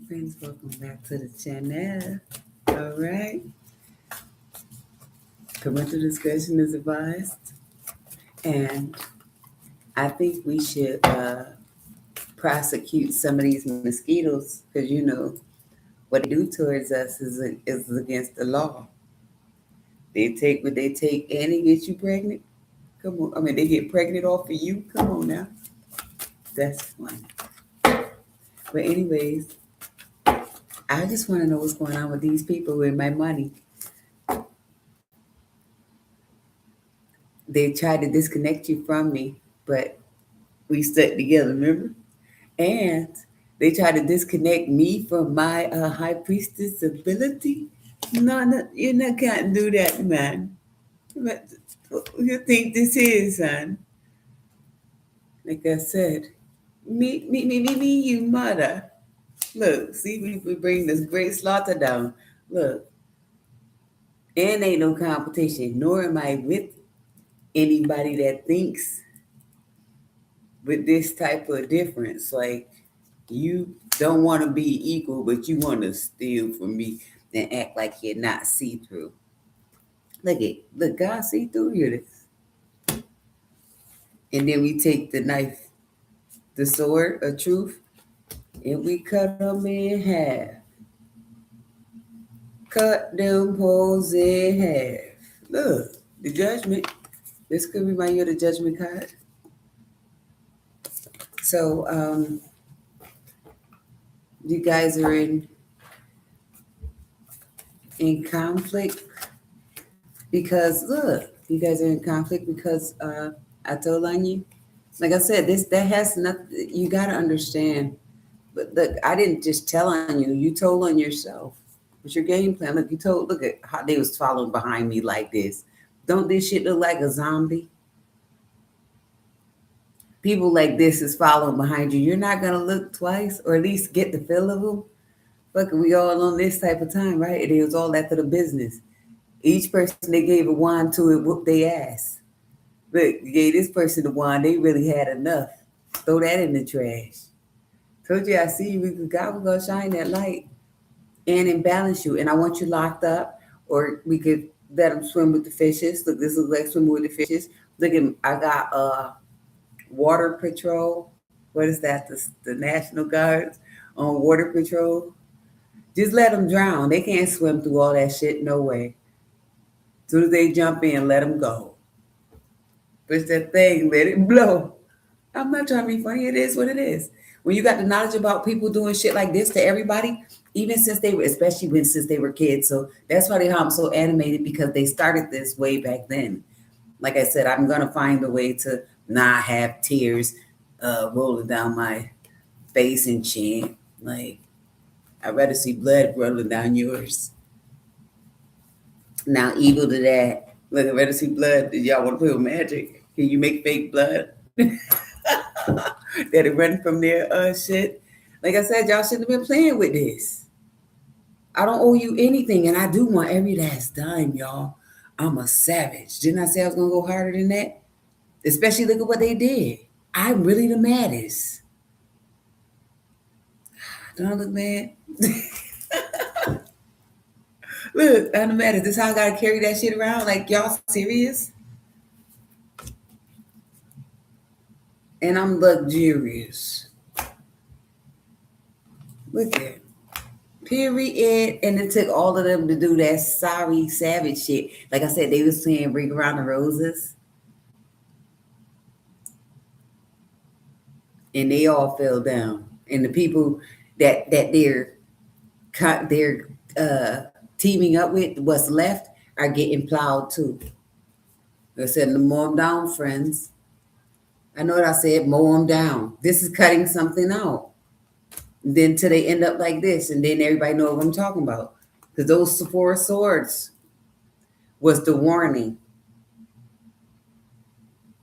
Friends, welcome back to the channel. All right. Parental discretion is advised. And I think we should prosecute some of these mosquitoes because, what they do towards us is against the law. They take what they take and they get you pregnant. Come on. I mean, they get pregnant off of you. Come on now. That's fun. But anyways, I just want to know what's going on with these people with my money. They tried to disconnect you from me, but we stuck together, remember? And they tried to disconnect me from my high priestess ability. No, you not can't do that, man. But what you think this is, son? Like I said, me, you mother. Look, see, we bring this great slaughter down. Look, and ain't no competition, nor am I with anybody that thinks with this type of difference. Like, you don't want to be equal, but you want to steal from me and act like you're not see through. Look, God see through you. And then we take the knife, the sword of truth, and we cut them in half. Cut them holes in half. Look, the judgment. This could remind you of the judgment card. So, you guys are in conflict because look, you guys are in conflict because I told on you. Like I said, that has nothing. You got to understand. But look, I didn't just tell on you. You told on yourself. What's your game plan? Look, you told. Look at how they was following behind me like this. Don't this shit look like a zombie? People like this is following behind you. You're not gonna look twice, or at least get the feel of them. Look, we all on this type of time, right? It was all after the business. Each person they gave a wand to it, whoop their ass. Look, you gave this person the wand, they really had enough. Throw that in the trash. Told you I see you because God was gonna shine that light and imbalance you. And I want you locked up, or we could let them swim with the fishes. Look, this is like swimming with the fishes. Look at I got water patrol. What is that? The National Guards on water patrol. Just let them drown. They can't swim through all that shit. No way. As soon as they jump in, let them go. Push that thing, let it blow. I'm not trying to be funny. It is what it is. When you got the knowledge about people doing shit like this to everybody, even since they were, especially since they were kids. So that's why I'm so animated because they started this way back then. Like I said, I'm gonna find a way to not have tears rolling down my face and chin. Like I'd rather see blood rolling down yours. Now, evil to that. Look, I'd rather see blood. Did y'all want to play with magic? Can you make fake blood? That it run from their shit. Like I said, y'all shouldn't have been playing with this. I don't owe you anything, and I do want every last dime, y'all. I'm a savage. Didn't I say I was gonna go harder than that? Especially look at what they did. I'm really the maddest. Don't I look mad? Look, I'm the maddest. This how I gotta carry that shit around. Like y'all serious? And I'm luxurious. Look at period. And it took all of them to do that sorry savage shit. Like I said, they was saying bring around the roses. And they all fell down. And the people that they're teaming up with, what's left, are getting plowed too. I said, mow them down, friends. I know what I said, mow them down. This is cutting something out. Then till they end up like this, and then everybody know what I'm talking about. Because those four swords was the warning.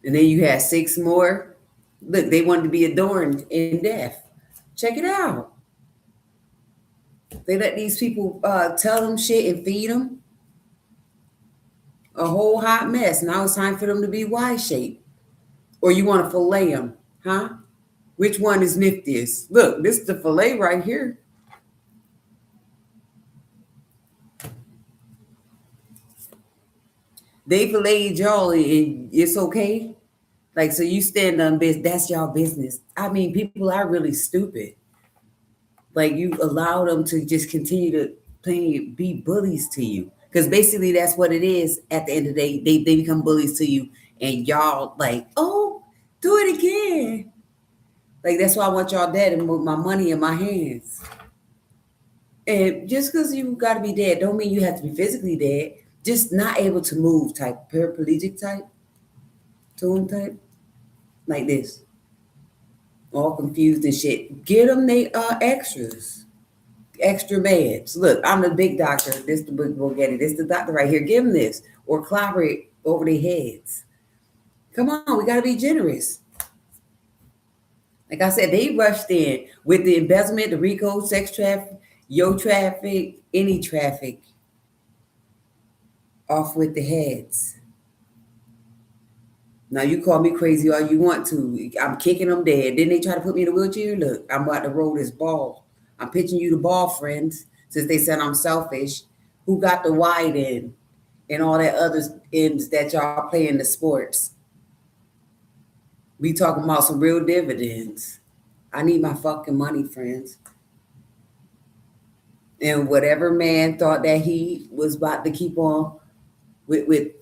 And then you had 6 more. Look, they wanted to be adorned in death. Check it out. They let these people tell them shit and feed them. A whole hot mess. Now it's time for them to be Y-shaped. Or you want to fillet them, huh? Which one is niftiest? Look, this is the fillet right here. They filleted y'all and it's okay. Like, so you stand on business, that's y'all business. I mean, people are really stupid. Like, you allow them to just continue to be bullies to you. Because basically that's what it is at the end of the day. They become bullies to you and y'all like, oh, do it again. Like, that's why I want y'all dead and move my money in my hands. And just because you got to be dead don't mean you have to be physically dead. Just not able to move type, paraplegic type, tomb type, like this. All confused and shit. Get them they extras, extra meds. Look, I'm the big doctor. This the big Bulgari. This the doctor right here. Give them this or clobber it over their heads. Come on, we got to be generous. Like I said, they rushed in with the embezzlement, the RICO, sex traffic, yo traffic, any traffic. Off with the heads. Now you call me crazy all you want to. I'm kicking them dead. Then they try to put me in a wheelchair. Look, I'm about to roll this ball. I'm pitching you the ball, friends. Since they said I'm selfish, who got the wide end and all that other ends that y'all play in the sports? We talking about some real dividends. I need my fucking money, friends. And whatever man thought that he was about to keep on with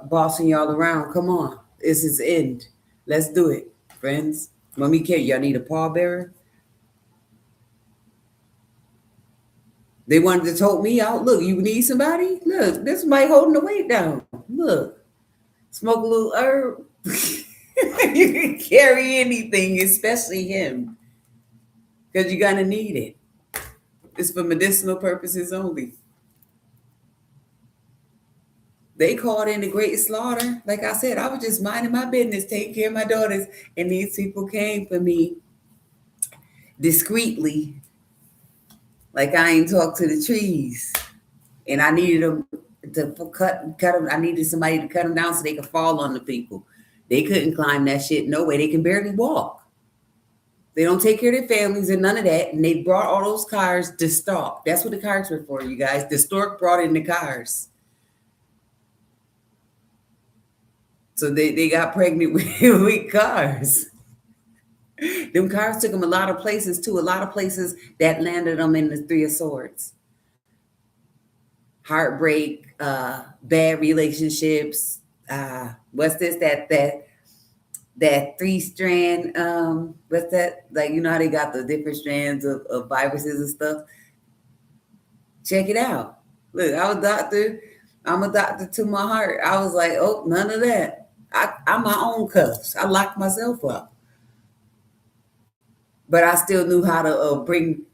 bossing y'all around, come on. It's his end. Let's do it, friends. Let me care. Y'all need a pallbearer? They wanted to tote me out. Look, you need somebody? Look, there's somebody holding the weight down. Look, smoke a little herb. You can carry anything, especially him, because you're going to need it. It's for medicinal purposes only. They called in the great slaughter. Like I said, I was just minding my business, taking care of my daughters, and these people came for me discreetly. Like I ain't talked to the trees, and I needed them to cut them. I needed somebody to cut them down so they could fall on the people. They couldn't climb that shit. No way. They can barely walk. They don't take care of their families and none of that. And they brought all those cars to stalk. That's what the cars were for, you guys. The stork brought in the cars. So they got pregnant with cars. Them cars took them a lot of places too. A lot of places that landed them in the Three of Swords. Heartbreak, bad relationships. What's this? That 3-strand. What's that? Like, you know how they got the different strands of viruses and stuff. Check it out. Look, I'm a doctor to my heart. I was like, oh, none of that. I'm my own cuffs. I locked myself up. But I still knew how to bring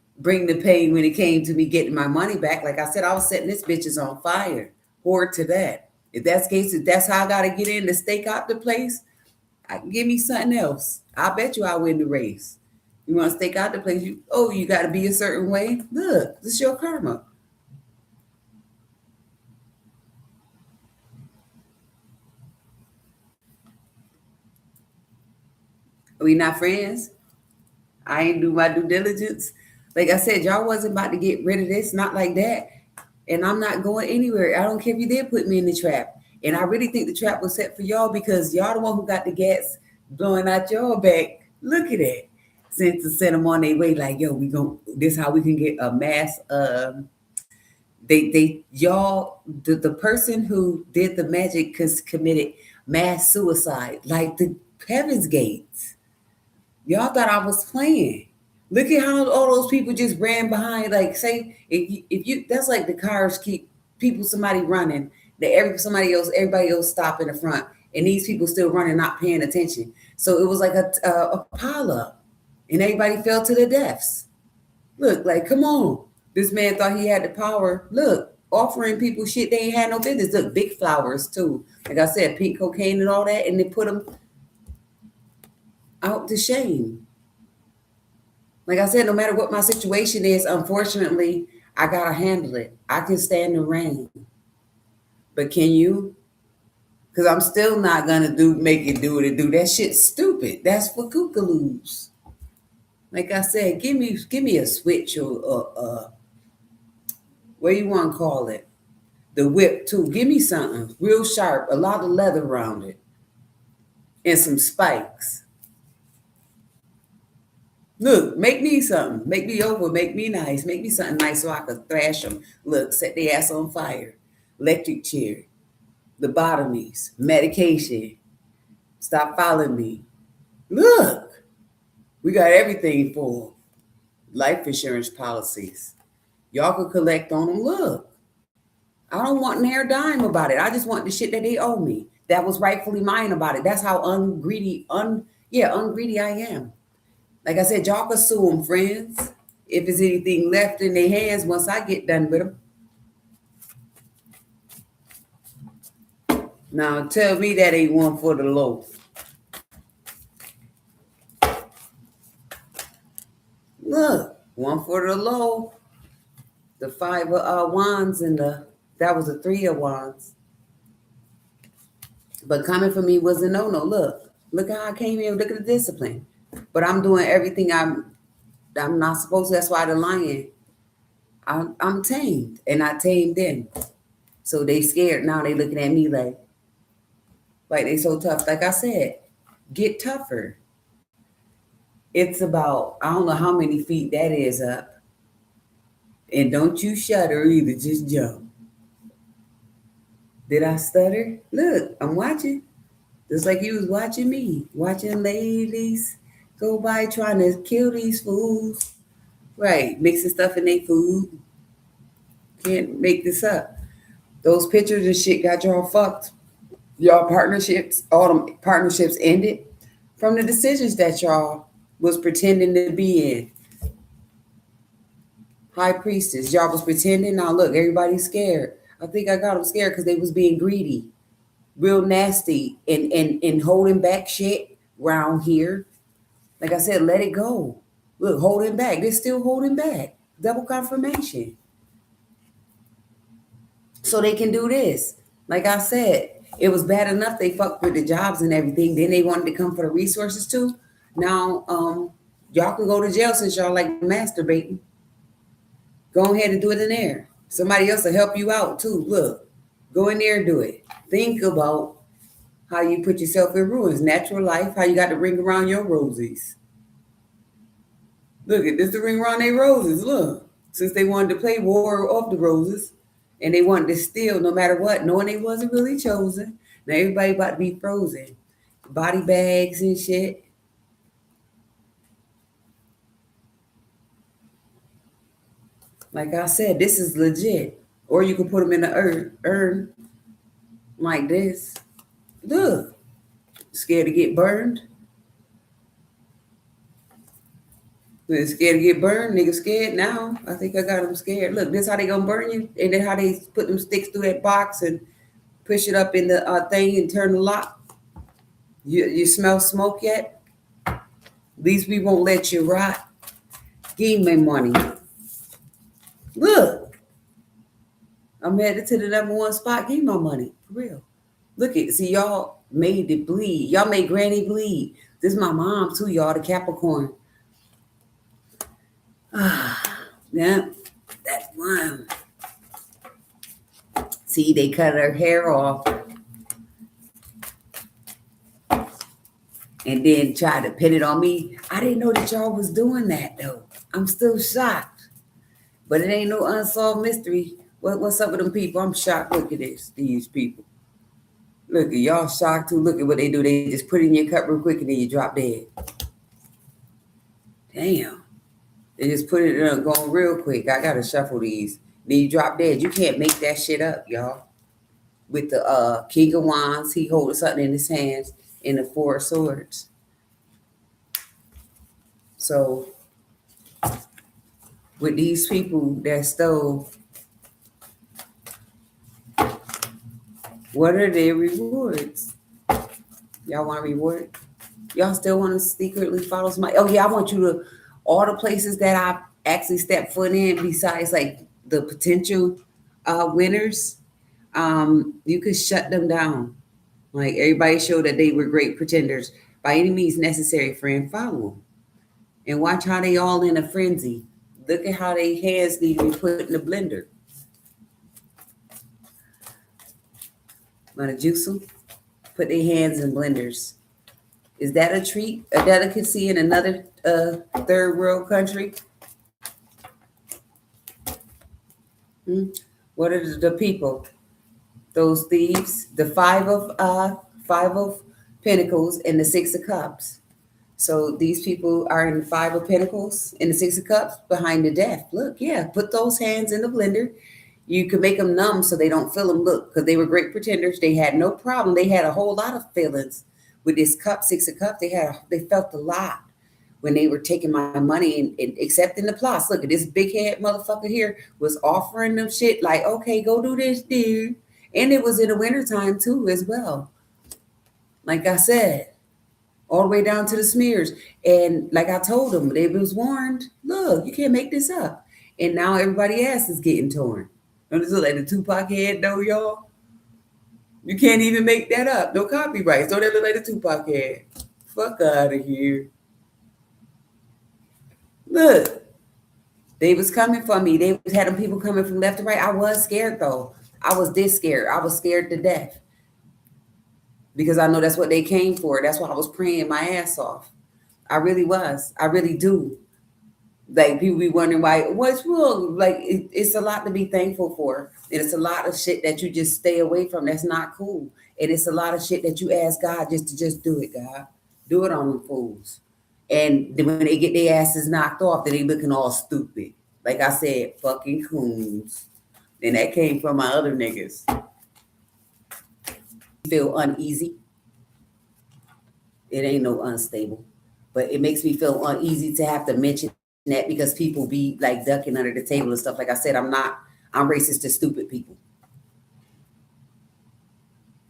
the pain when it came to me getting my money back. Like I said, I was setting this bitches on fire. Forward to that. If that's the case, if that's how I got to get in to stake out the place, give me something else. I bet you I'll win the race. You want to stake out the place? You got to be a certain way. Look, this is your karma. Are we not friends? I ain't do my due diligence. Like I said, y'all wasn't about to get rid of this, not like that. And I'm not going anywhere. I don't care if you did put me in the trap. And I really think the trap was set for y'all because y'all the one who got the gas blowing out your back. Look at that. Sent them on their way like, yo, this how we can get a mass the person who did the magic committed mass suicide, like the Heaven's Gates. Y'all thought I was playing. Look at how all those people just ran behind. Like, say, if you that's like the cars keep somebody running, everybody else stop in the front, and these people still running, not paying attention. So it was like a pile up, and everybody fell to their deaths. Look, like, come on. This man thought he had the power. Look, offering people shit they ain't had no business. Look, big flowers too. Like I said, pink cocaine and all that, and they put them out to shame. Like I said, no matter what my situation is, unfortunately, I gotta handle it. I can stand the rain. But can you? Because I'm still not gonna make it do what it do. That shit's stupid. That's for kookaloos. Like I said, give me a switch or what do you want to call it? The whip too. Give me something real sharp, a lot of leather around it, and some spikes. Look, make me something. Make me over. Make me nice. Make me something nice so I can thrash them. Look, set the ass on fire. Electric chair, lobotomies, medication. Stop following me. Look, we got everything for 'em. Life insurance policies. Y'all could collect on them. Look, I don't want near a dime about it. I just want the shit that they owe me. That was rightfully mine about it. That's how ungreedy I am. Like I said, y'all can sue them, friends. If there's anything left in their hands once I get done with them. Now tell me that ain't one for the loaf. Look, one for the low. The 5 of wands and that was a 3 of wands. But coming for me was a no-no. Look how I came in. Look at the discipline. But I'm doing everything I'm not supposed to. That's why the lion. I'm tamed, and I tamed them. So they scared. Now they looking at me like they so tough. Like I said, get tougher. It's about, I don't know how many feet that is up. And don't you shudder either, just jump. Did I stutter? Look, I'm watching. Just like you was watching me. Watching ladies go by trying to kill these fools. Right, mixing stuff in their food. Can't make this up. Those pictures and shit got y'all fucked. Y'all partnerships, all them partnerships ended from the decisions that y'all was pretending to be in. High priestess, y'all was pretending. Now look, everybody's scared. I think I got them scared because they was being greedy, real nasty, and holding back shit around here. Like I said, let it go. Look, holding back. They're still holding back. Double confirmation. So they can do this. Like I said, it was bad enough they fucked with the jobs and everything. Then they wanted to come for the resources too. Now, y'all can go to jail since y'all like masturbating. Go ahead and do it in there. Somebody else will help you out too. Look, go in there and do it. Think about how you put yourself in ruins. Natural life, how you got the ring around your roses. Look, this the ring around their roses. Look, since they wanted to play War of the Roses and they wanted to steal no matter what, knowing they wasn't really chosen. Now everybody about to be frozen. Body bags and shit. Like I said, this is legit. Or you can put them in the urn like this. Look, scared to get burned. They're scared to get burned. Niggas scared now. I think I got them scared. Look, this how they gonna burn you. And then how they put them sticks through that box and push it up in the thing and turn the lock. You smell smoke yet? At least we won't let you rot. Give me money. Look, I'm headed to the #1 spot. Give me my money, for real. Look at, see, y'all made it bleed. Y'all made Granny bleed. This is my mom too, y'all, the Capricorn. Yeah, that's one. See, they cut her hair off and then try to pin it on me. I didn't know that y'all was doing that though. I'm still shocked. But it ain't no unsolved mystery. What's up with them people? I'm shocked. Look at this, these people. Look at y'all shocked too. Look at what they do. They just put it in your cup real quick and then you drop dead. Damn. They just put it in going real quick. I gotta shuffle these. Then you drop dead. You can't make that shit up, y'all. With the King of Wands, he holding something in his hands, and the 4 of Swords. So with these people that stole, what are their rewards? Y'all want a reward? Y'all still want to secretly follow somebody? Oh yeah, I want you to, all the places that I actually stepped foot in, besides like the potential winners, you could shut them down. Like everybody showed that they were great pretenders. By any means necessary, friend, follow them. And watch how they all in a frenzy. Look at how their hands need to be put in the blender. Want to juice them? Put their hands in blenders. Is that a treat, a delicacy in another third world country? Hmm? What are the people? Those thieves, the five of pentacles and the six of cups. So these people are in the five of pentacles and the six of cups behind the death. Look, yeah, put those hands in the blender. You can make them numb so they don't feel them. Look, because they were great pretenders. They had no problem. They had a whole lot of feelings with this cup, six of cups. They felt a lot when they were taking my money and accepting the plots. Look at this big head motherfucker here was offering them shit like, okay, go do this, dude. And it was in the wintertime too, as well. Like I said, all the way down to the smears. And like I told them, they was warned, look, you can't make this up. And now everybody ass is getting torn. Don't it look like the Tupac head though, y'all? You can't even make that up. No copyrights. Don't that look like the Tupac head? Fuck out of here. Look, they was coming for me. They was had them people coming from left to right. I was scared though. I was this scared. I was scared to death. Because I know that's what they came for. That's why I was praying my ass off. I really was. I really do. Like people be wondering why what's wrong. Like it's a lot to be thankful for, and it's a lot of shit that you just stay away from. That's not cool, and it's a lot of shit that you ask God just to just do it. God, do it on them fools, and then when they get their asses knocked off, then they looking all stupid. Like I said, fucking coons, and that came from my other niggas. Feel uneasy. It ain't no unstable, but it makes me feel uneasy to have to mention that because people be like ducking under the table and stuff. Like I said, I'm racist to stupid people.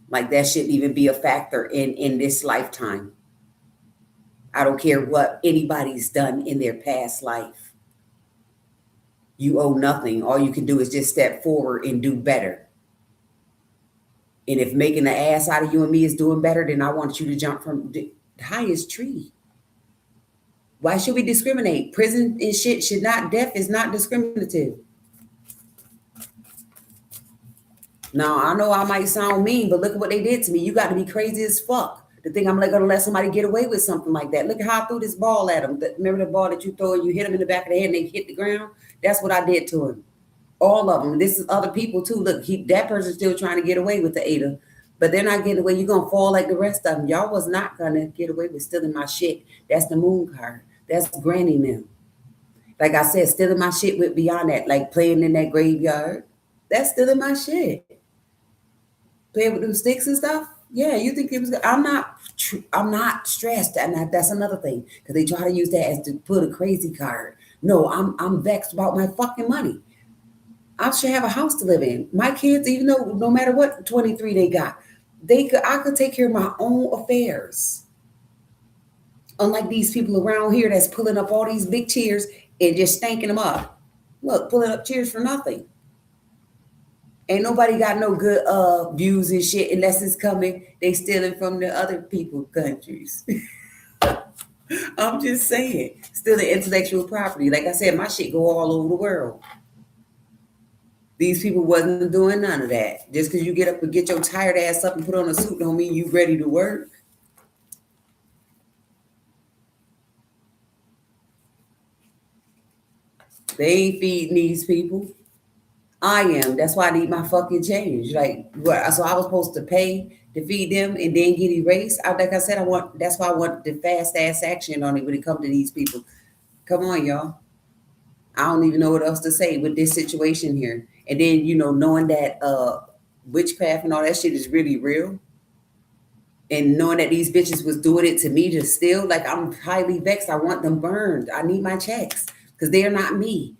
Like that shouldn't even be a factor in this lifetime. I don't care what anybody's done in their past life. You owe nothing. All you can do is just step forward and do better. And if making the ass out of you and me is doing better, then I want you to jump from the highest tree. Why should we discriminate? Prison and shit should not, death is not discriminative. Now, I know I might sound mean, but look at what they did to me. You got to be crazy as fuck to think I'm going to let somebody get away with something like that. Look at how I threw this ball at him. Remember the ball that you throw and you hit him in the back of the head and they hit the ground? That's what I did to him. All of them. This is other people too. Look, that person's still trying to get away with the Ada, but they're not getting away. You're going to fall like the rest of them. Y'all was not going to get away with stealing my shit. That's the moon card. That's Granny now. Like I said, stealing my shit went beyond that. Like playing in that graveyard. That's stealing my shit. Playing with them sticks and stuff. Yeah, you think it was? I'm not stressed, and that's another thing because they try to use that as to put a crazy card. No, I'm vexed about my fucking money. I should have a house to live in. My kids, even though no matter what 23 they got, I could take care of my own affairs. Unlike these people around here that's pulling up all these big chairs and just stanking them up. Look, pulling up chairs for nothing. Ain't nobody got no good views and shit unless it's coming. They stealing from the other people countries. I'm just saying, stealing intellectual property. Like I said, my shit go all over the world. These people wasn't doing none of that. Just because you get up and get your tired ass up and put on a suit don't mean you ready to work. They ain't feeding these people. I am. That's why I need my fucking change. Like, what? So I was supposed to pay to feed them and then get erased. Like I said, that's why I want the fast ass action on it when it comes to these people. Come on, y'all. I don't even know what else to say with this situation here. And then, knowing that witchcraft and all that shit is really real. And knowing that these bitches was doing it to me to steal, like I'm highly vexed. I want them burned. I need my checks because they're not me.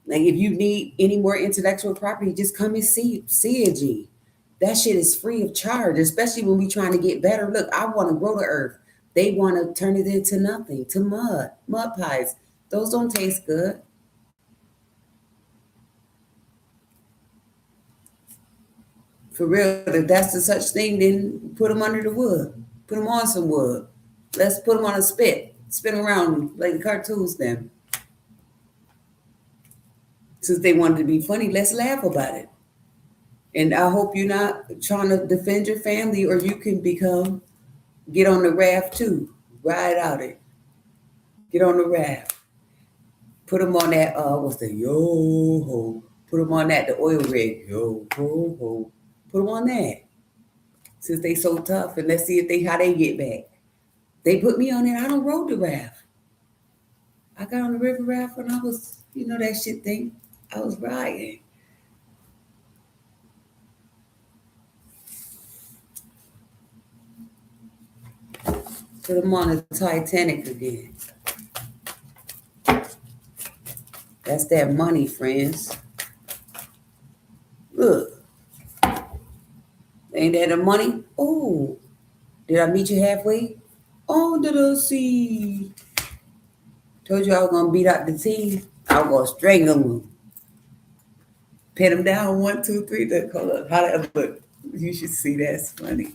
Like if you need any more intellectual property, just come and see a G. That shit is free of charge, especially when we trying to get better. Look, I want to grow the earth. They want to turn it into nothing, to mud pies. Those don't taste good. For real, if that's the such thing, then put them under the wood. Put them on some wood. Let's put them on a spit. Spin around like the cartoons then. Since they wanted to be funny, let's laugh about it. And I hope you're not trying to defend your family, or you can get on the raft too. Ride out it. Get on the raft. Put them on that, what's the yo ho? Put them on that, the oil rig. Yo ho ho. Put them on that. Since they so tough, and let's see how they get back. They put me on it. I don't rode the raft. I got on the river raft when I was, that shit thing. I was riding. Put them on the Titanic again. That's that money, friends. Look. Ain't that the money? Oh, did I meet you halfway? Oh, did I see? Told you I was going to beat out the team. I was going to strangle them. Pin them down, 1, 2, 3. How that look? You should see, that's funny.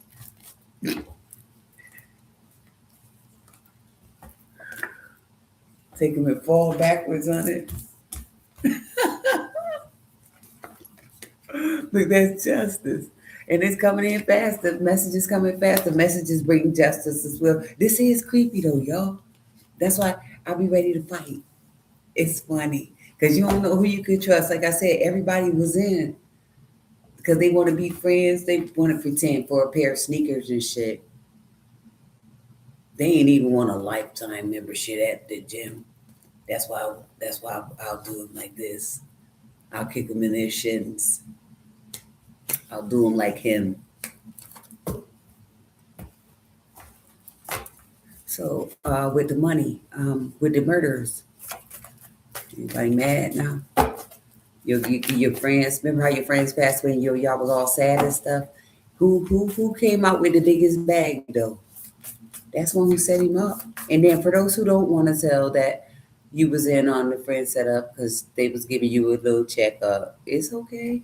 Take them and fall backwards on it. Look, that's justice. And it's coming in fast. The message is coming fast. The message is bringing justice as well. This is creepy though, y'all. That's why I'll be ready to fight. It's funny. Because you don't know who you can trust. Like I said, everybody was in. Because they want to be friends. They want to pretend for a pair of sneakers and shit. They ain't even want a lifetime membership at the gym. That's why I'll do them like this. I'll kick them in their shins. I'll do them like him. So with the money, with the murders, anybody mad now? Your friends, remember how your friends passed away and y'all was all sad and stuff? Who came out with the biggest bag though? That's one who set him up. And then for those who don't want to tell that you was in on the friend setup because they was giving you a little check up, it's okay.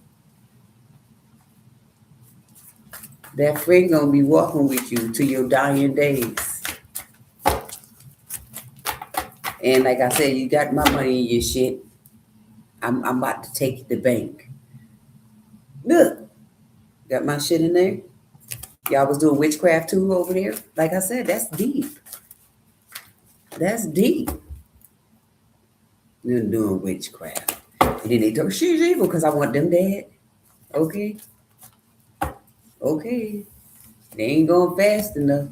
That friend gonna be walking with you to your dying days. And like I said, you got my money in your shit. I'm about to take it to the bank. Look, got my shit in there. Y'all was doing witchcraft too over there. Like I said, that's deep. That's deep. You're doing witchcraft. And then they told she's evil because I want them dead. Okay. Okay. They ain't going fast enough.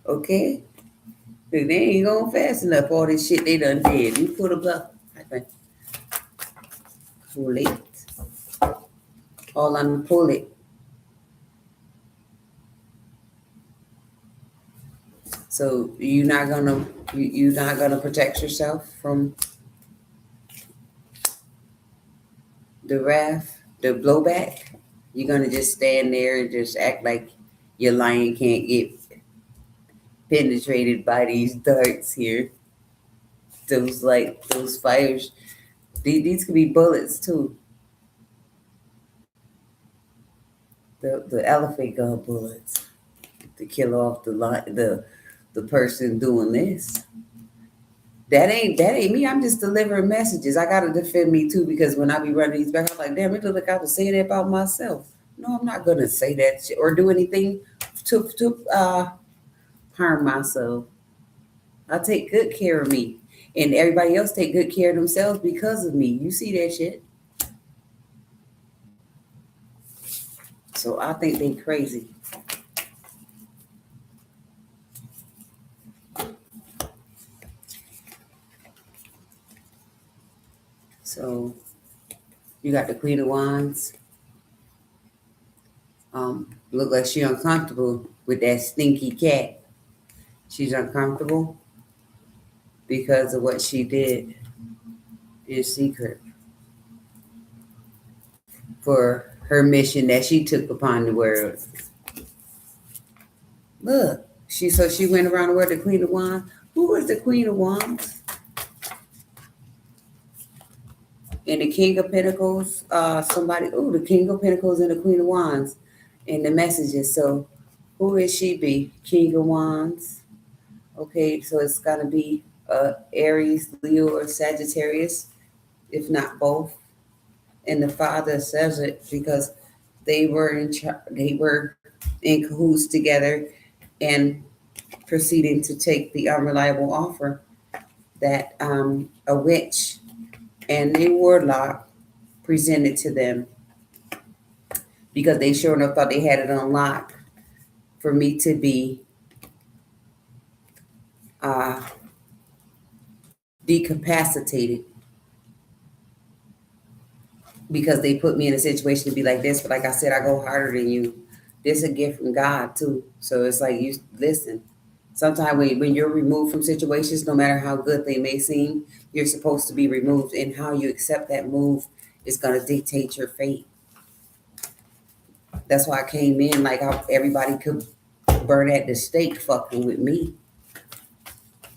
Okay. They ain't going fast enough. All this shit they done did. You put them up. Pull it. All on the pull it. So you're not gonna protect yourself from the wrath, the blowback. You're gonna just stand there and just act like your lion can't get penetrated by these darts here. Those fires. These could be bullets too. The elephant gun bullets to kill off the person doing this. That ain't me. I'm just delivering messages. I gotta defend me too because when I be running these back, I'm like, damn, it look like I was saying that about myself. No, I'm not gonna say that shit or do anything to harm myself. I take good care of me, and everybody else take good care of themselves because of me. You see that shit? So I think they crazy. So you got the Queen of Wands. Look like she uncomfortable with that stinky cat. She's uncomfortable because of what she did in secret for her mission that she took upon the world. Look, she went around the world, the Queen of Wands. Who is the Queen of Wands? And the King of Pentacles, the King of Pentacles and the Queen of Wands in the messages. So who is she be? King of Wands. Okay, so it's gonna be Aries, Leo, or Sagittarius, if not both. and the Father says it because they were in cahoots together and proceeding to take the unreliable offer that a witch and a warlock presented to them, because they sure enough thought they had it unlocked for me to be uh, decapacitated, because they put me in a situation to be like this. But like I said, I go harder than you. This is a gift from God too. So it's like, you listen. Sometimes when you're removed from situations, no matter how good they may seem, you're supposed to be removed, and how you accept that move is going to dictate your fate. That's why I came in like how everybody could burn at the stake fucking with me.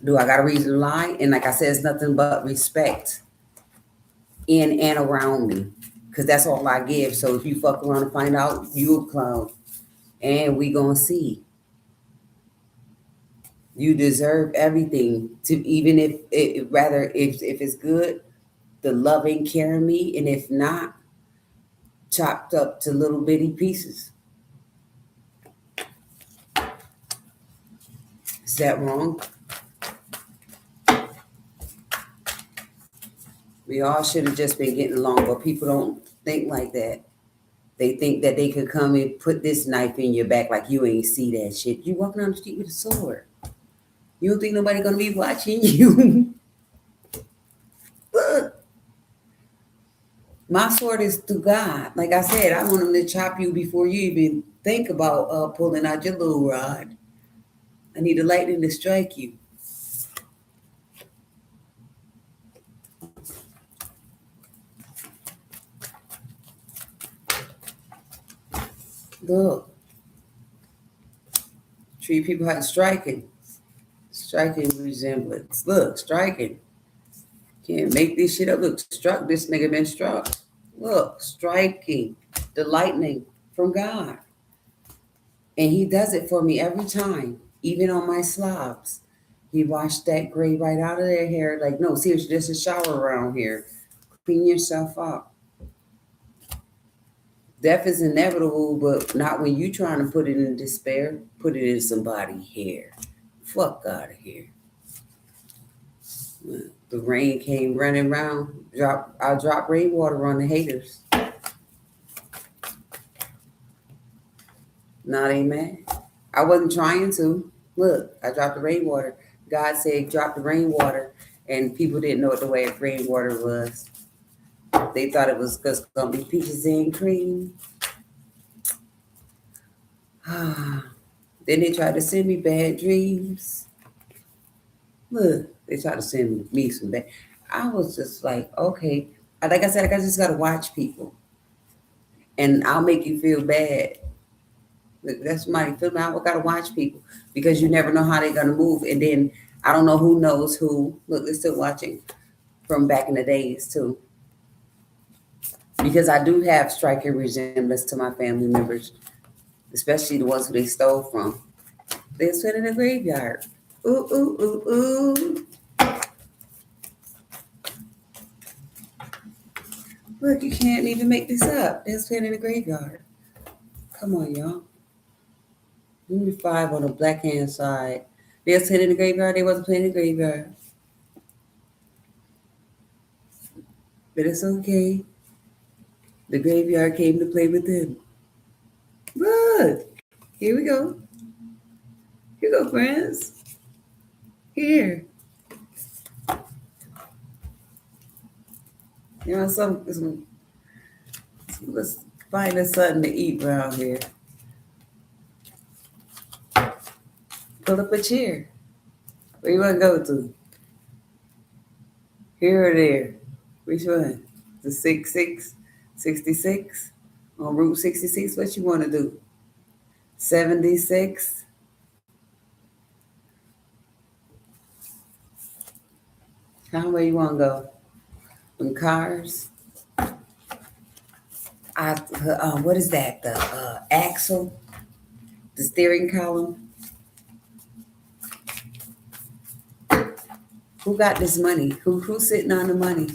Do I got a reason to lie? And like I said, it's nothing but respect in and around me, because that's all I give. So if you fuck around and find out, you a clown, and we gonna see. You deserve everything, to even if it rather if it's good, the loving caring me, and if not, chopped up to little bitty pieces. Is that wrong? We all should have just been getting along, but people don't think like that. They think that they could come and put this knife in your back like you ain't see that shit. You walking down the street with a sword. You don't think nobody gonna be watching you? Look, my sword is through God. Like I said, I want him to chop you before you even think about pulling out your little rod. I need the lightning to strike you. Look, treat people how striking resemblance. Look, striking. Can't make this shit up. Look, struck. This nigga been struck. Look, striking. The lightning from God. And he does it for me every time, even on my slobs. He washed that gray right out of their hair. Like, no, seriously, there's a shower around here. Clean yourself up. Death is inevitable, but not when you trying to put it in despair. Put it in somebody's hair. Fuck out of here. The rain came running around. I dropped rainwater on the haters. Now they mad. I wasn't trying to. Look, I dropped the rainwater. God said drop the rainwater, and people didn't know what the way of rainwater was. They thought it was just gonna be peaches and cream. Then they tried to send me bad dreams. Look, they tried to send me some bad. I was just like, okay. Like I said, I just gotta watch people, and I'll make you feel bad. Look, that's my feel. I gotta watch people, because you never know how they're gonna move, and then I don't know who knows who. Look, they're still watching from back in the days too, because I do have striking resemblance to my family members, especially the ones who they stole from. They're sitting in the graveyard. Ooh, ooh, ooh, ooh. Look, you can't even make this up. They're sitting in the graveyard. Come on, y'all. Number 5 on the black hand side. They're sitting in the graveyard. They wasn't playing in the graveyard. But it's okay. The graveyard came to play with them. Look, here we go. Here you go, friends. Here. You know, let's find us something to eat around here. Pull up a chair. Where you want to go to? Here or there? Which one? The 66 on Route 66? What you want to do? 76? How way you want to go? Them cars? What is that? The axle? The steering column? Who got this money? Who's sitting on the money?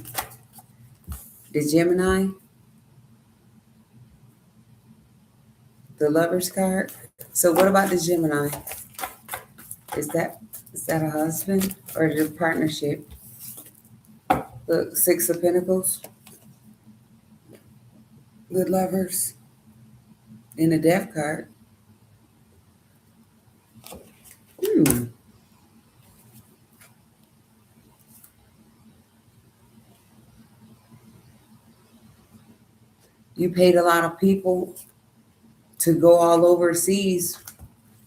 The Gemini? The Lover's card. So what about the Gemini? Is that a husband or the partnership? Look, Six of Pentacles. Good Lovers. In the Death card. You paid a lot of people to go all overseas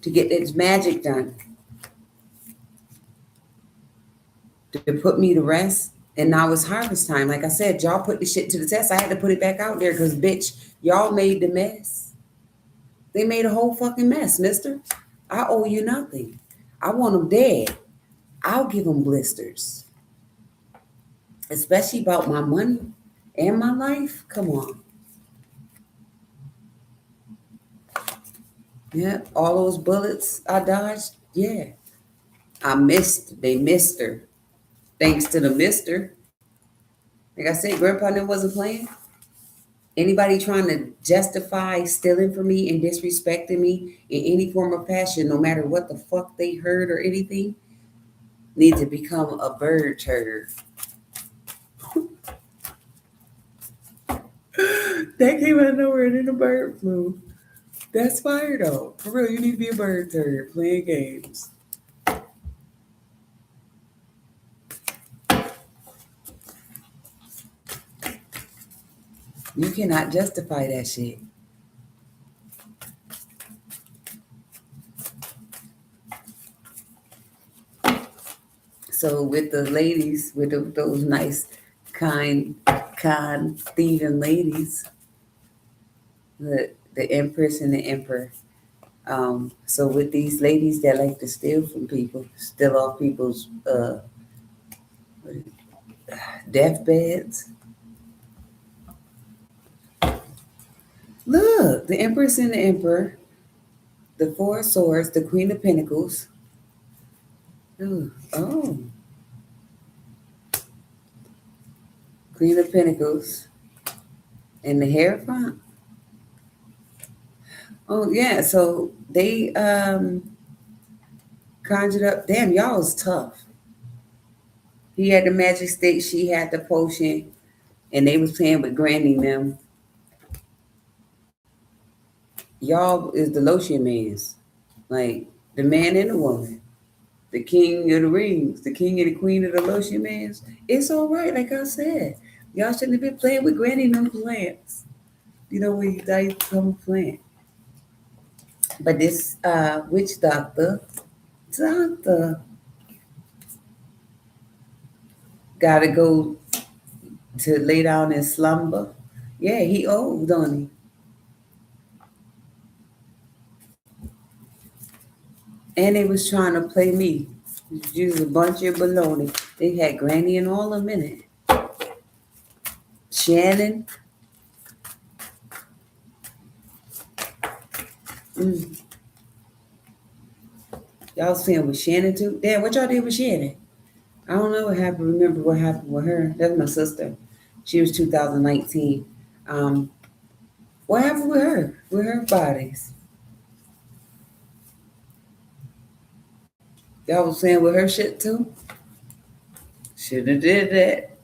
to get this magic done, to put me to rest. And now it's harvest time. Like I said, y'all put the shit to the test. I had to put it back out there because, bitch, y'all made the mess. They made a whole fucking mess, mister. I owe you nothing. I want them dead. I'll give them blisters. Especially about my money and my life. Come on. Yeah, all those bullets I dodged. Yeah. They missed her. Thanks to the mister. Like I said, Grandpa never wasn't playing. Anybody trying to justify stealing from me and disrespecting me in any form of fashion, no matter what the fuck they heard or anything, need to become a bird turd. That came out of nowhere and then a bird flew. That's fire though. For real, you need to be a bird turd playing games. You cannot justify that shit. So with the ladies, with those nice, kind, thieving ladies, the Empress and the Emperor. So with these ladies that like to steal from people, steal off people's deathbeds. Look, the Empress and the Emperor, the Four of Swords, the Queen of Pentacles. Ooh, oh. Queen of Pentacles. And the Hierophant. Oh, yeah. So they conjured up. Damn, y'all was tough. He had the magic stick. She had the potion. And they was playing with Granny and them. Y'all is the lotion mans. Like, the man and the woman. The king of the rings. The king and the queen of the lotion mans. It's all right, like I said. Y'all shouldn't have been playing with Granny and them plants. You know, when you die from a plant. But this witch doctor, gotta go to lay down in slumber. Yeah, he old, don't he? And they was trying to play me. Use a bunch of baloney. They had Granny and all a minute. Shannon. Y'all was playing with Shannon too? Damn, what y'all did with Shannon? I don't know what happened. Remember what happened with her? That's my sister. She was 2019. What happened with her? With her bodies? Y'all was playing with her shit too? Should have did that.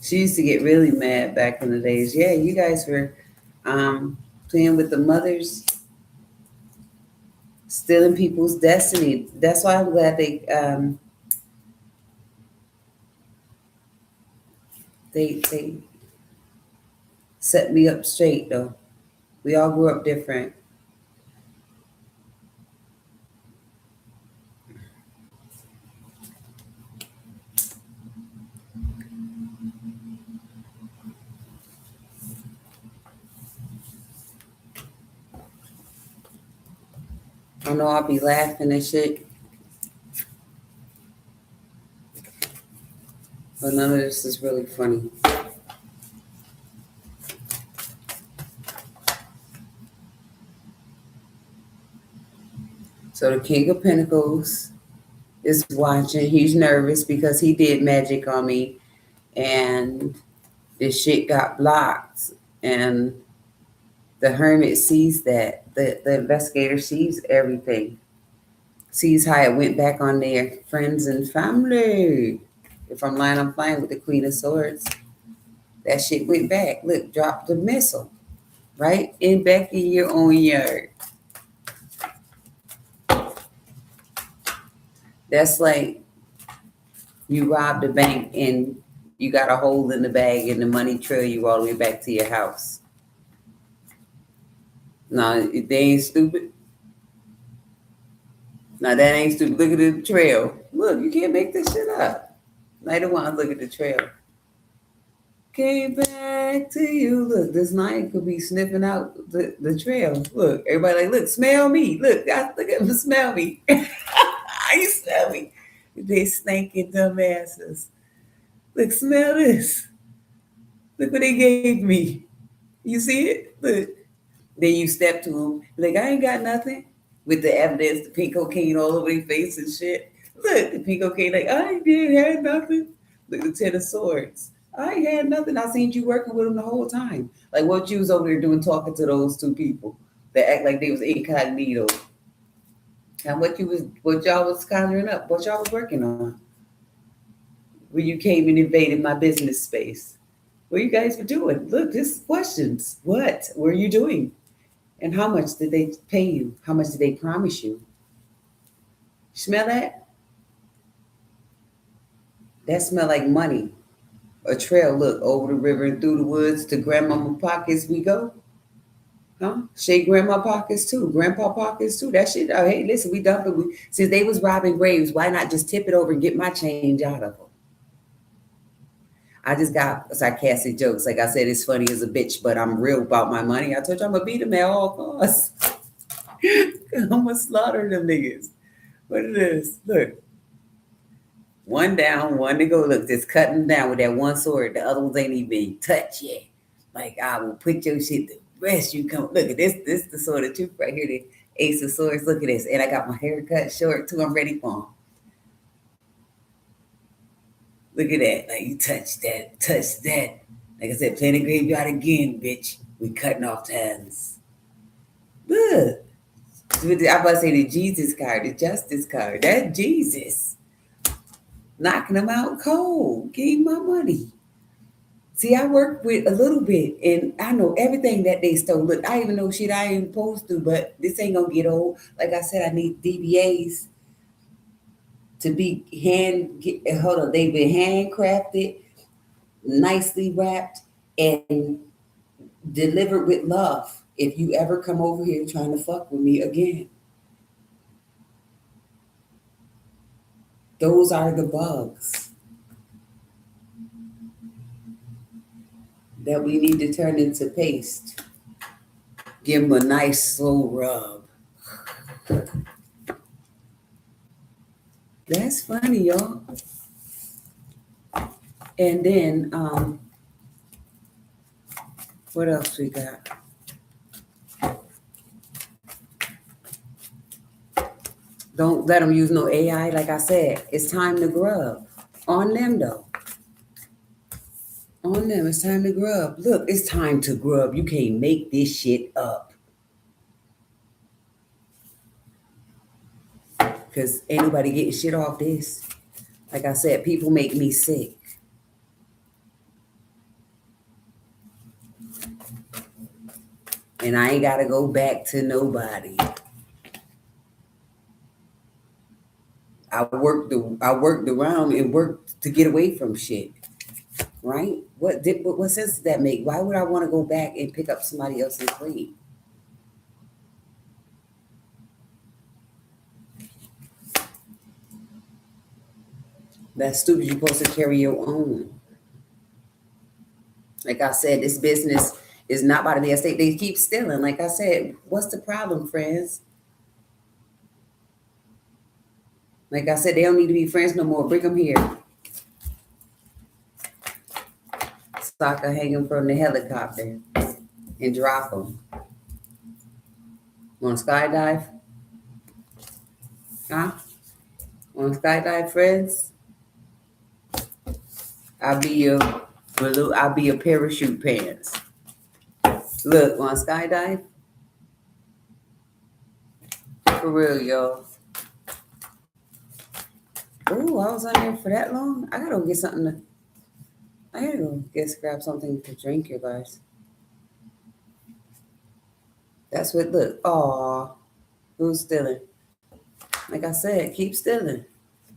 She used to get really mad back in the days. Yeah, you guys were playing with the mothers, stealing people's destiny. That's why I'm glad they set me up straight though. We all grew up different. I know I'll be laughing and shit, but none of this is really funny. So the King of Pentacles is watching. He's nervous because he did magic on me and this shit got blocked. And The hermit sees that. The investigator sees everything. Sees how it went back on their friends and family. If I'm lying, I'm flying with the Queen of Swords. That shit went back. Look, dropped the missile. Right? In back in your own yard. That's like you robbed a bank and you got a hole in the bag and the money trail you all the way back to your house. No, they ain't stupid. No, that ain't stupid. Look at the trail. Look, you can't make this shit up. I don't want to look at the trail. Came back to you. Look, this lion could be sniffing out the trail. Look, everybody like, look, smell me. Look at him, smell me. You smell me. They stinking dumbasses. Look, smell this. Look what they gave me. You see it? Look. Then you step to them, like, I ain't got nothing. With the evidence, the pink cocaine all over their face and shit. Look, the pink cocaine, like, I ain't had nothing. Look, the Ten of Swords. I ain't had nothing. I seen you working with them the whole time. Like, what you was over there doing talking to those two people that act like they was incognito. And what y'all was conjuring up, what y'all was working on. When you came and invaded my business space. What you guys were doing? Look, this is questions. What were you doing? And how much did they pay you? How much did they promise you? Smell that? That smell like money. A trail, look, over the river and through the woods to grandmama pockets we go. Huh? Shake grandma pockets too. Grandpa pockets too. That shit, oh, hey, listen, we dumping. Since they was robbing graves, why not just tip it over and get my change out of them? I just got sarcastic jokes. Like I said, it's funny as a bitch, but I'm real about my money. I told you I'm going to beat them at all costs. I'm going to slaughter them niggas. What it is? Look. One down, one to go. Look, just cutting down with that one sword. The other ones ain't even touched yet. Like, I will put your shit to rest. You come. Look at this. This the sword of truth right here. The Ace of Swords. Look at this. And I got my hair cut short too. I'm ready for them. Look at that. Like, you touch that. Like I said, play the graveyard again, bitch. We cutting off hands. Look. I'm about to say the Jesus card, the justice card. That's Jesus. Knocking them out cold. Gave my money. See, I work with a little bit, and I know everything that they stole. Look, I even know shit I ain't supposed to, but this ain't gonna get old. Like I said, I need DBAs to be they've been handcrafted, nicely wrapped, and delivered with love. If you ever come over here trying to fuck with me again. Those are the bugs that we need to turn into paste. Give them a nice slow rub. That's funny, y'all. And then, what else we got? Don't let them use no AI. Like I said, it's time to grub. On them, though. On them, it's time to grub. Look, it's time to grub. You can't make this shit up. Because ain't nobody getting shit off this. Like I said, people make me sick. And I ain't got to go back to nobody. I worked around and worked to get away from shit. Right? What sense does that make? Why would I want to go back and pick up somebody else's plate? That's stupid. You're supposed to carry your own. Like I said, this business is not about to be a state. They keep stealing. Like I said, what's the problem, friends? Like I said, they don't need to be friends no more. Bring them here. So I can hang them from the helicopter and drop them. Want to skydive? Huh? Want to skydive, friends? I'll be your parachute pants. Look, want to skydive? For real, y'all. Oh, I was on there for that long. I gotta go get something to. I gotta go grab something to drink, you guys. That's what. Look, aw, who's stealing? Like I said, keep stealing.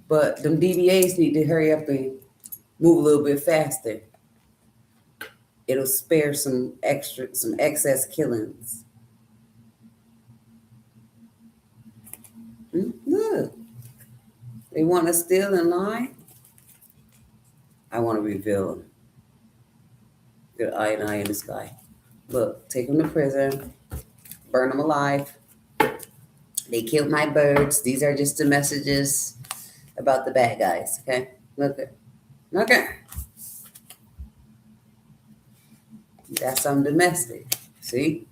But them DBAs need to hurry up and move a little bit faster. It'll spare some excess killings. Look, they want to steal and lie. I want to reveal them. Good eye and eye in the sky. Look, take them to prison, burn them alive. They killed my birds. These are just the messages about the bad guys. Okay, look at. Okay. That's some domestic. See?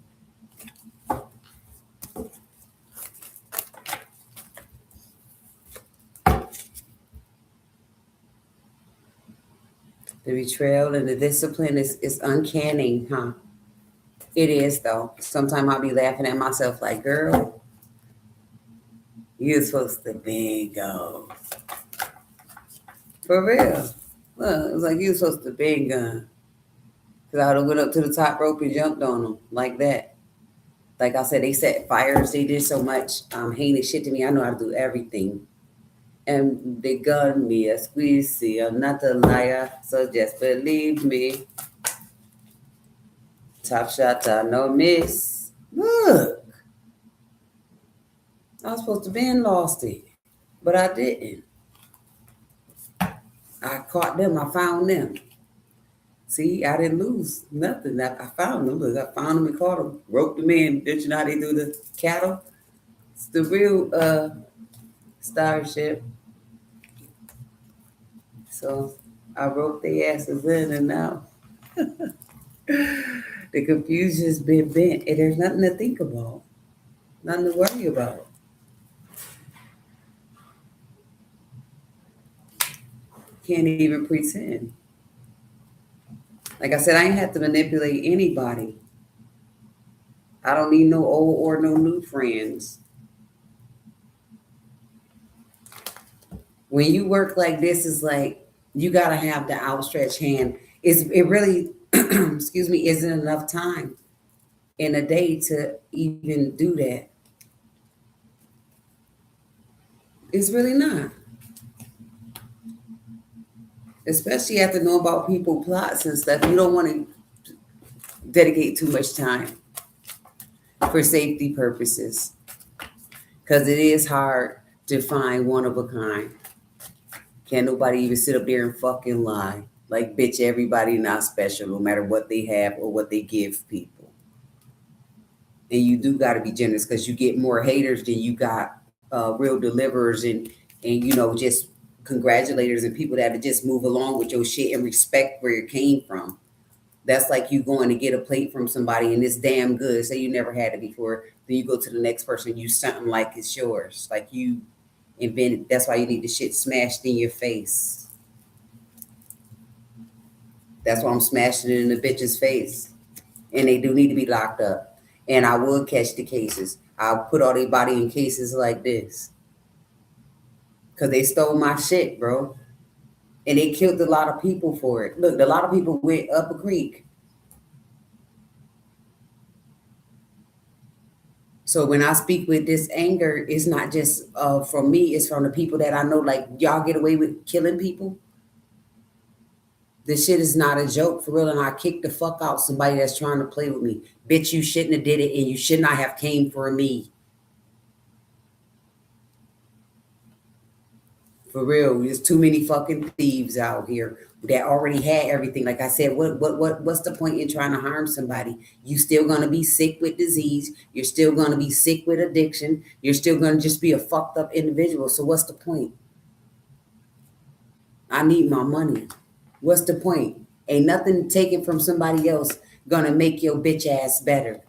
The betrayal and the discipline is uncanny, huh? It is, though. Sometimes I'll be laughing at myself like, girl, you're supposed to bingo. For real. Well, it was like you were supposed to bingo. Because I would have went up to the top rope and jumped on them like that. Like I said, they set fires. They did so much heinous shit to me. I know how to do everything. And they gunned me a squeezy. I'm not a liar, so just believe me. Top shot, no miss. Look. I was supposed to been lost it, but I didn't. I caught them. I found them. See, I didn't lose nothing. I found them. Look, I found them and caught them. Roped them in. Did you know how they do the cattle? It's the real starship. So I roped their asses in, and now the confusion's been bent. And there's nothing to think about. Nothing to worry about. Can't even pretend. Like I said, I ain't have to manipulate anybody. I don't need no old or no new friends. When you work like this, it's like you gotta have the outstretched hand. It really, excuse me, isn't enough time in a day to even do that. It's really not. Especially after knowing about people plots and stuff, you don't want to dedicate too much time for safety purposes. Because it is hard to find one of a kind. Can't nobody even sit up there and fucking lie. Like, bitch, everybody not special, no matter what they have or what they give people. And you do got to be generous because you get more haters than you got real deliverers and just congratulators and people that just move along with your shit and respect where it came from. That's like you going to get a plate from somebody and it's damn good. Say you never had it before. Then you go to the next person, you something like it's yours. Like you invented. That's why you need the shit smashed in your face. That's why I'm smashing it in the bitch's face. And they do need to be locked up. And I will catch the cases. I'll put all their body in cases like this. Because they stole my shit, bro. And they killed a lot of people for it. Look, a lot of people went up a creek. So when I speak with this anger, it's not just from me. It's from the people that I know. Like, y'all get away with killing people. This shit is not a joke, for real. And I kick the fuck out somebody that's trying to play with me. Bitch, you shouldn't have did it. And you should not have came for me. For real, there's too many fucking thieves out here that already had everything. Like I said, what's the point in trying to harm somebody? You still gonna be sick with disease. You're still gonna be sick with addiction. You're still gonna just be a fucked up individual. So what's the point? I need my money. What's the point? Ain't nothing taken from somebody else gonna make your bitch ass better.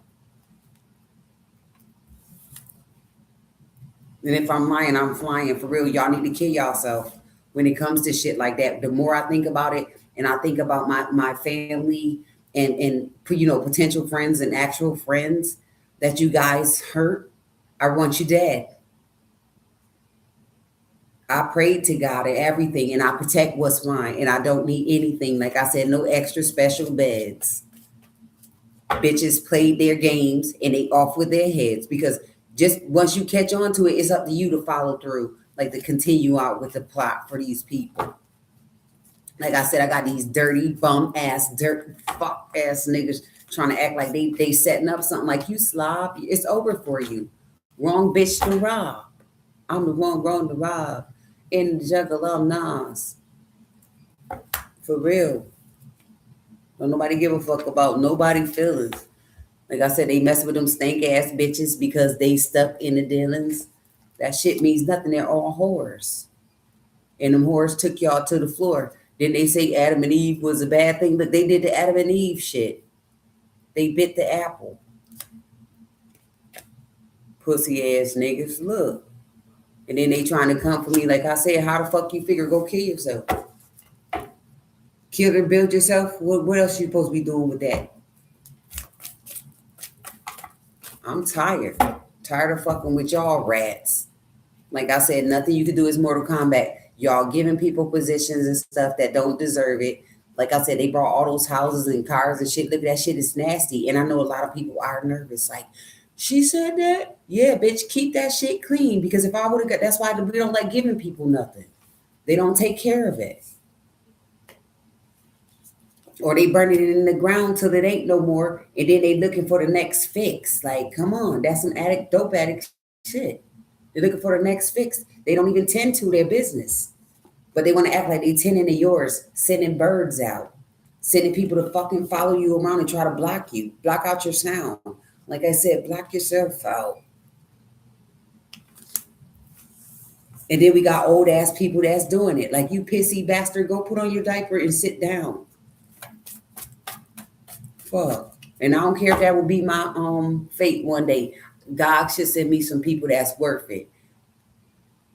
And if I'm lying, I'm flying. For real, y'all need to kill yourself when it comes to shit like that. The more I think about it and I think about my family and potential friends and actual friends that you guys hurt, I want you dead. I prayed to God and everything, and I protect what's mine, and I don't need anything. Like I said, no extra special beds. Bitches played their games and they off with their heads because just once you catch on to it, it's up to you to follow through, like to continue out with the plot for these people. Like I said, I got these dirty bum ass, dirt fuck ass niggas trying to act like they setting up something. Like, you slob, it's over for you. Wrong bitch to rob. I'm the one wrong to rob. In the jungle, I'm Nas. For real. Don't nobody give a fuck about nobody feelings. Like I said, they mess with them stank ass bitches because they stuck in the dealings. That shit means nothing. They're all whores. And them whores took y'all to the floor. Then they say Adam and Eve was a bad thing, but they did the Adam and Eve shit. They bit the apple. Pussy ass niggas. Look. And then they trying to come for me. Like I said, how the fuck you figure go kill yourself? Kill and build yourself? What else you supposed to be doing with that? I'm tired. Tired of fucking with y'all rats. Like I said, nothing you can do is Mortal Kombat. Y'all giving people positions and stuff that don't deserve it. Like I said, they brought all those houses and cars and shit. Look, that shit is nasty. And I know a lot of people are nervous. Like, she said that? Yeah, bitch, keep that shit clean. Because if I would have got, that's why we don't like giving people nothing. They don't take care of it. Or they burn it in the ground till it ain't no more. And then they looking for the next fix. Like, come on, that's some dope addict shit. They're looking for the next fix. They don't even tend to their business. But they want to act like they tending to yours, sending birds out, sending people to fucking follow you around and try to block you, block out your sound. Like I said, block yourself out. And then we got old ass people that's doing it. Like, you pissy bastard, go put on your diaper and sit down. Fuck. And I don't care if that will be my fate one day. God should send me some people that's worth it.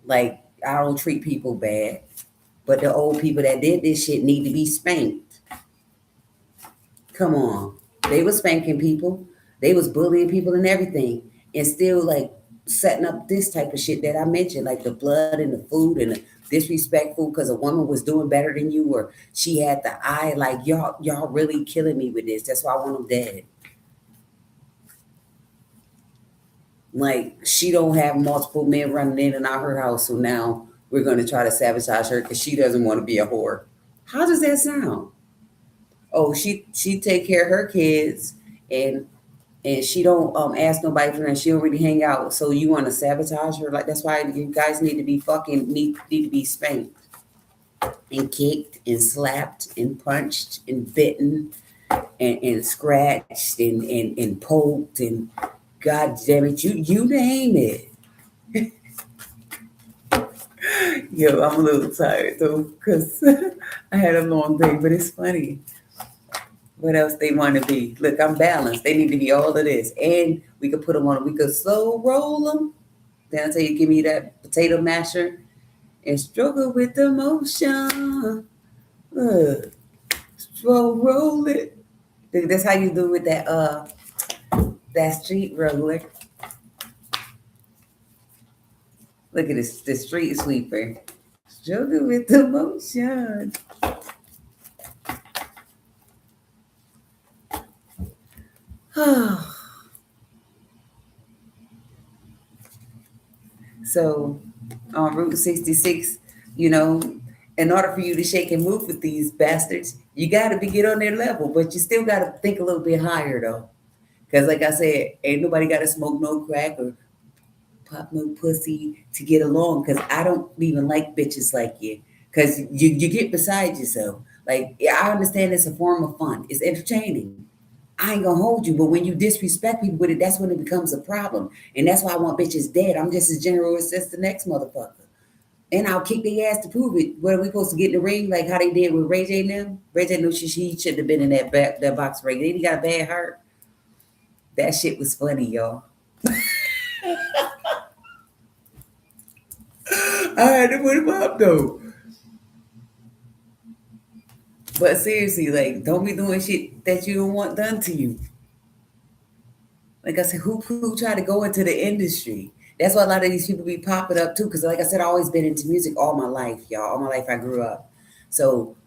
Like, I don't treat people bad. But the old people that did this shit need to be spanked. Come on. They was spanking people. They was bullying people and everything. And still, like, setting up this type of shit that I mentioned, like the blood and the food and the disrespectful because a woman was doing better than you, or she had the eye. Like, y'all really killing me with this. That's why I want them dead. Like, she don't have multiple men running in and out her house, so now we're going to try to sabotage her because she doesn't want to be a whore. How does that sound? Oh, she take care of her kids, and she don't ask nobody for her, and she don't really hang out. So you want to sabotage her? Like, that's why you guys need to be need to be spanked and kicked and slapped and punched and bitten and scratched and poked and God damn it, you name it. Yo, I'm a little tired though, because I had a long day, but it's funny. What else they want to be? Look, I'm balanced. They need to be all of this. And we could put them on, we could slow roll them. Then I tell you, give me that potato masher and struggle with the motion. Look, slow roll it. That's how you do with that street roller. Look at this, the street sweeper. Struggle with the motion. So on Route 66, in order for you to shake and move with these bastards, you got to get on their level, but you still got to think a little bit higher though. Because like I said, ain't nobody got to smoke no crack or pop no pussy to get along. Because I don't even like bitches like you. Because you get beside yourself. Like, yeah, I understand it's a form of fun. It's entertaining. I ain't gonna hold you, but when you disrespect me with it, that's when it becomes a problem. And that's why I want bitches dead. I'm just as generous as the next motherfucker. And I'll kick their ass to prove it. What are we supposed to get in the ring like how they did with Ray J and them? Ray J knew she shouldn't have been in that box ring. Then he got a bad heart. That shit was funny, y'all. I had to put him up though. But seriously, like, don't be doing shit that you don't want done to you. Like I said, who try to go into the industry? That's why a lot of these people be popping up too. Because like I said, I always been into music all my life, y'all. All my life I grew up. So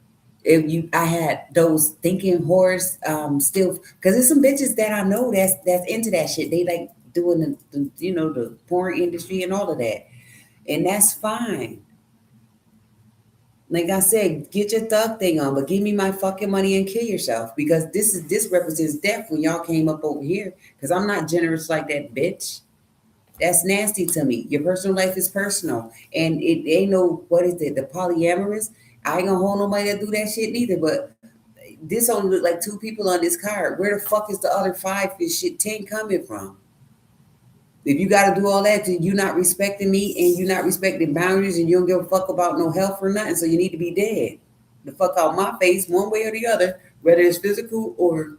if you, I had those thinking horrors still, because there's some bitches that I know that's into that shit. They like doing the porn industry and all of that, and that's fine. Like I said, get your thug thing on, but give me my fucking money and kill yourself, because this represents death when y'all came up over here. Because I'm not generous like that, bitch. That's nasty to me. Your personal life is personal, and it ain't no, what is it, the polyamorous. I ain't gonna hold nobody that do that shit neither. But this only look like two people on this card. Where the fuck is the other five and shit 10 coming from? If you got to do all that, then you not respecting me and you not respecting boundaries, and you don't give a fuck about no health or nothing. So you need to be dead. The fuck out my face, one way or the other, whether it's physical or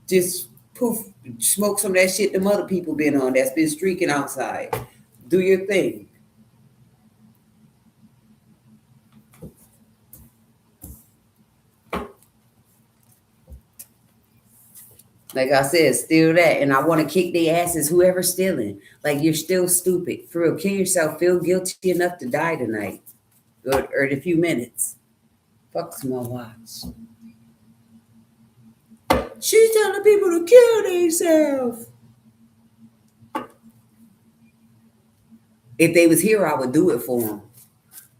just poof, smoke some of that shit them other people been on that's been streaking outside. Do your thing. Like I said, steal that. And I want to kick their asses, whoever's stealing. Like, you're still stupid. For real, kill yourself. Feel guilty enough to die tonight, or in a few minutes. Fuck's my watch. She's telling people to kill themselves. If they was here, I would do it for them.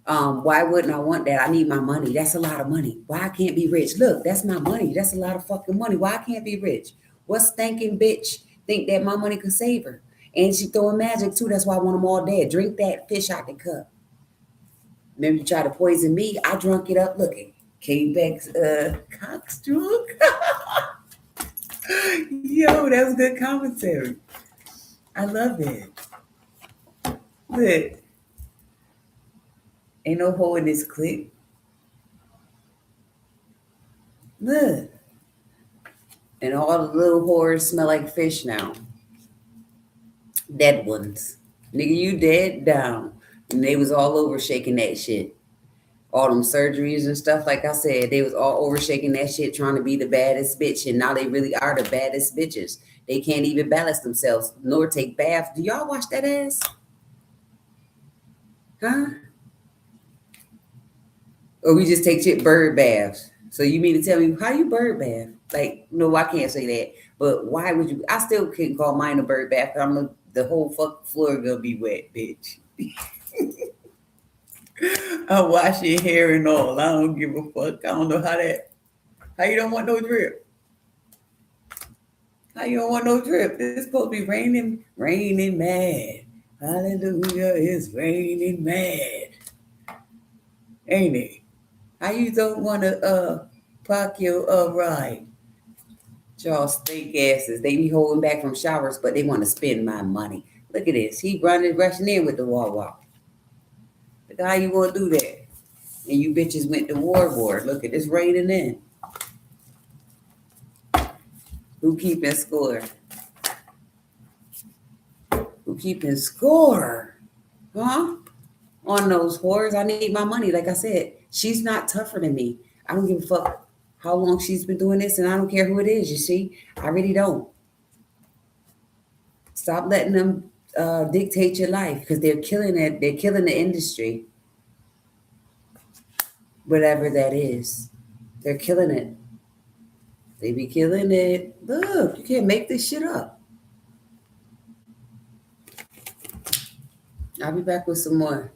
Why wouldn't I want that? I need my money. That's a lot of money. Why I can't be rich? Look, that's my money. That's a lot of fucking money. Why I can't be rich? What stinking bitch think that my money could save her? And she throwing magic too. That's why I want them all dead. Drink that fish out the cup. Remember you tried to poison me? I drunk it up looking. Came back cock drunk. Yo, that was good commentary. I love it. Look, ain't no hole in this clip. Look. And all the little whores smell like fish now. Dead ones. Nigga, you dead down. And they was all over shaking that shit. All them surgeries and stuff, like I said, they was all over shaking that shit, trying to be the baddest bitch. And now they really are the baddest bitches. They can't even balance themselves, nor take baths. Do y'all wash that ass? Huh? Or we just take shit bird baths? So you mean to tell me, how you bird bath? Like, no, I can't say that. But why would you? I still couldn't call mine a bird bath. The whole fuck floor gonna be wet, bitch. I wash your hair and all. I don't give a fuck. I don't know how you don't want no drip. How you don't want no drip? It's supposed to be raining mad. Hallelujah, it's raining mad. Ain't it? How you don't want to park your ride? Y'all stink asses. They be holding back from showers, but they want to spend my money. Look at this. He rushing in with the Wawa. Look how you gonna do that? And you bitches went to war. Look at this raining in. Who keeping score? Who keeping score? Huh? On those whores, I need my money. Like I said, she's not tougher than me. I don't give a fuck how long she's been doing this, and I don't care who it is, you see. I really don't. Stop letting them dictate your life, because they're killing it. They're killing the industry. Whatever that is. They're killing it. They be killing it. Look, you can't make this shit up. I'll be back with some more.